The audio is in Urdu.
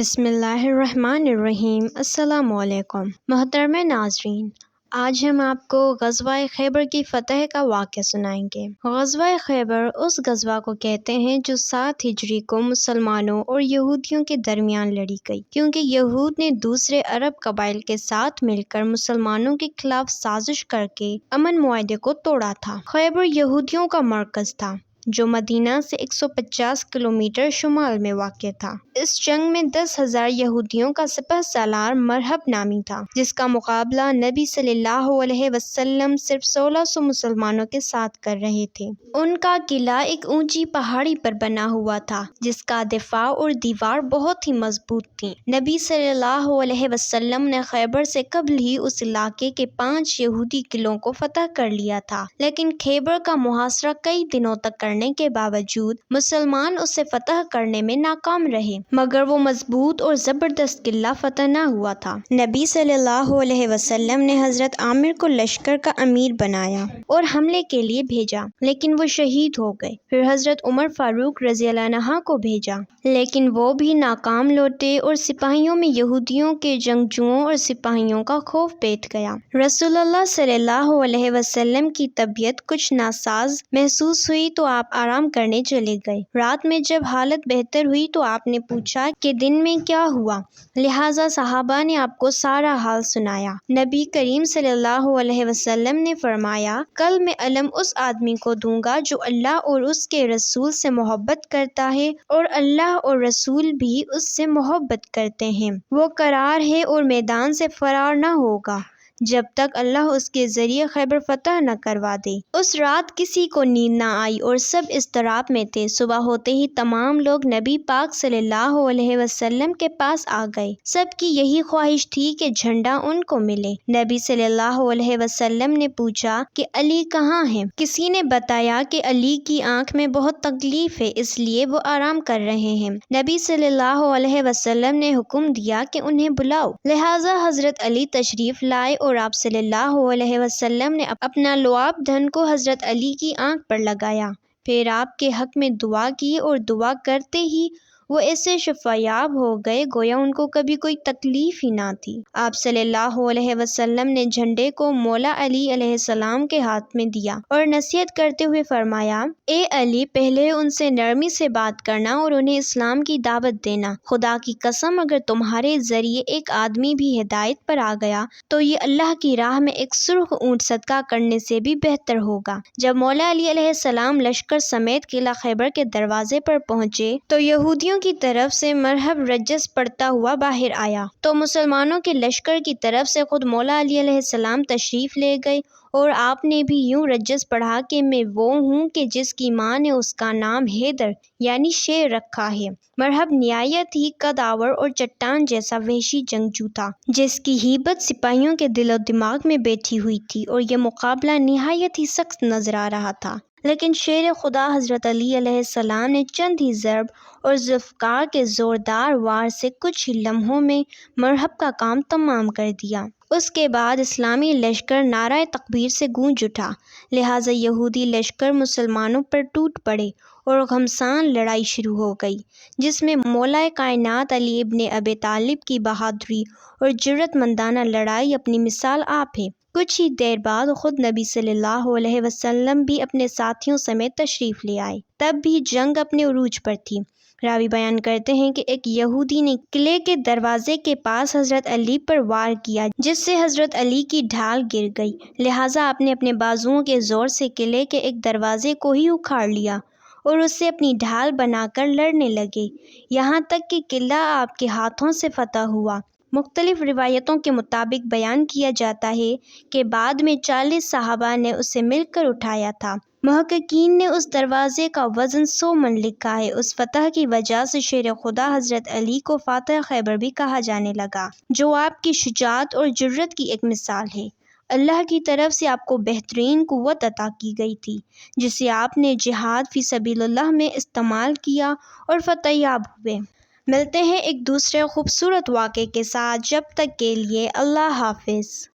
بسم اللہ الرحمن الرحیم۔ السلام علیکم محترم ناظرین، آج ہم آپ کو غزوہ خیبر کی فتح کا واقعہ سنائیں گے۔ غزوہ خیبر اس غزوہ کو کہتے ہیں جو 7 ہجری کو مسلمانوں اور یہودیوں کے درمیان لڑی گئی، کیونکہ یہود نے دوسرے عرب قبائل کے ساتھ مل کر مسلمانوں کے خلاف سازش کر کے امن معاہدے کو توڑا تھا۔ خیبر یہودیوں کا مرکز تھا جو مدینہ سے 150 کلومیٹر شمال میں واقع تھا۔ اس جنگ میں 10,000 یہودیوں کا سپہ سالار مرہب نامی تھا، جس کا مقابلہ نبی صلی اللہ علیہ وسلم صرف 1600 مسلمانوں کے ساتھ کر رہے تھے۔ ان کا قلعہ ایک اونچی پہاڑی پر بنا ہوا تھا جس کا دفاع اور دیوار بہت ہی مضبوط تھیں۔ نبی صلی اللہ علیہ وسلم نے خیبر سے قبل ہی اس علاقے کے 5 یہودی قلعوں کو فتح کر لیا تھا، لیکن خیبر کا محاصرہ کئی دنوں تک کرنے کے باوجود مسلمان اسے فتح کرنے میں ناکام رہے، مگر وہ مضبوط اور زبردست قلعہ فتح نہ ہوا تھا۔ نبی صلی اللہ علیہ وسلم نے حضرت عامر کو لشکر کا امیر بنایا اور حملے کے لیے بھیجا، لیکن وہ شہید ہو گئے۔ پھر حضرت عمر فاروق رضی اللہ عنہ کو بھیجا، لیکن وہ بھی ناکام لوٹے اور سپاہیوں میں یہودیوں کے جنگجوؤں اور سپاہیوں کا خوف بیٹھ گیا۔ رسول اللہ صلی اللہ علیہ وسلم کی طبیعت کچھ ناساز محسوس ہوئی تو آپ آرام کرنے چلے گئے۔ رات میں جب حالت بہتر ہوئی تو آپ نے پوچھا کہ دن میں کیا ہوا، لہٰذا صحابہ نے آپ کو سارا حال سنایا۔ نبی کریم صلی اللہ علیہ وسلم نے فرمایا، کل میں علم اس آدمی کو دوں گا جو اللہ اور اس کے رسول سے محبت کرتا ہے اور اللہ اور رسول بھی اس سے محبت کرتے ہیں۔ وہ قرار ہے اور میدان سے فرار نہ ہوگا جب تک اللہ اس کے ذریعے خیبر فتح نہ کروا دے۔ اس رات کسی کو نیند نہ آئی اور سب اضطراب میں تھے۔ صبح ہوتے ہی تمام لوگ نبی پاک صلی اللہ علیہ وسلم کے پاس آ گئے۔ سب کی یہی خواہش تھی کہ جھنڈا ان کو ملے۔ نبی صلی اللہ علیہ وسلم نے پوچھا کہ علی کہاں ہیں؟ کسی نے بتایا کہ علی کی آنکھ میں بہت تکلیف ہے، اس لیے وہ آرام کر رہے ہیں۔ نبی صلی اللہ علیہ وسلم نے حکم دیا کہ انہیں بلاؤ، لہٰذا حضرت علی تشریف لائے اور آپ صلی اللہ علیہ وسلم نے اپنا لعاب دھن کو حضرت علی کی آنکھ پر لگایا، پھر آپ کے حق میں دعا کی اور دعا کرتے ہی وہ ایسے شفایاب ہو گئے گویا ان کو کبھی کوئی تکلیف ہی نہ تھی۔ آپ صلی اللہ علیہ وسلم نے جھنڈے کو مولا علی علیہ السلام کے ہاتھ میں دیا اور نصیحت کرتے ہوئے فرمایا، اے علی، پہلے ان سے نرمی سے بات کرنا اور انہیں اسلام کی دعوت دینا۔ خدا کی قسم، اگر تمہارے ذریعے ایک آدمی بھی ہدایت پر آ گیا تو یہ اللہ کی راہ میں ایک سرخ اونٹ صدقہ کرنے سے بھی بہتر ہوگا۔ جب مولا علی علیہ السلام لشکر سمیت قلعہ خیبر کے دروازے پر پہنچے تو یہودیوں کی طرف سے مرہب رجس پڑتا ہوا باہر آیا، تو مسلمانوں کے لشکر کی طرف سے خود مولا علی علیہ السلام تشریف لے گئے اور آپ نے بھی یوں رجس پڑھا کہ میں وہ ہوں کہ جس کی ماں نے اس کا نام حیدر یعنی شیر رکھا ہے۔ مرہب نہایت ہی قدآور اور چٹان جیسا وحشی جنگجو تھا جس کی ہیبت سپاہیوں کے دل و دماغ میں بیٹھی ہوئی تھی اور یہ مقابلہ نہایت ہی سخت نظر آ رہا تھا، لیکن شیر خدا حضرت علی علیہ السلام نے چند ہی ضرب اور ذوالفقار کے زوردار وار سے کچھ ہی لمحوں میں مرہب کا کام تمام کر دیا۔ اس کے بعد اسلامی لشکر نعرہ تکبیر سے گونج اٹھا، لہٰذا یہودی لشکر مسلمانوں پر ٹوٹ پڑے اور گھمسان لڑائی شروع ہو گئی، جس میں مولا کائنات علی ابن ابی طالب کی بہادری اور جرأت مندانہ لڑائی اپنی مثال آپ ہے۔ کچھ ہی دیر بعد خود نبی صلی اللہ علیہ وسلم بھی اپنے ساتھیوں سمیت تشریف لے آئے۔ تب بھی جنگ اپنے عروج پر تھی۔ راوی بیان کرتے ہیں کہ ایک یہودی نے قلعے کے دروازے کے پاس حضرت علی پر وار کیا جس سے حضرت علی کی ڈھال گر گئی، لہٰذا آپ نے اپنے بازوؤں کے زور سے قلعے کے ایک دروازے کو ہی اکھاڑ لیا اور اسے اپنی ڈھال بنا کر لڑنے لگے، یہاں تک کہ قلعہ آپ کے ہاتھوں سے فتح ہوا۔ مختلف روایتوں کے مطابق بیان کیا جاتا ہے کہ بعد میں 40 صحابہ نے اسے مل کر اٹھایا تھا۔ محققین نے اس دروازے کا وزن 100 من لکھا ہے۔ اس فتح کی وجہ سے شیر خدا حضرت علی کو فاتح خیبر بھی کہا جانے لگا، جو آپ کی شجاعت اور جرأت کی ایک مثال ہے۔ اللہ کی طرف سے آپ کو بہترین قوت عطا کی گئی تھی جسے آپ نے جہاد فی سبیل اللہ میں استعمال کیا اور فتح یاب ہوئے۔ ملتے ہیں ایک دوسرے خوبصورت واقعے کے ساتھ، جب تک کے لیے اللہ حافظ۔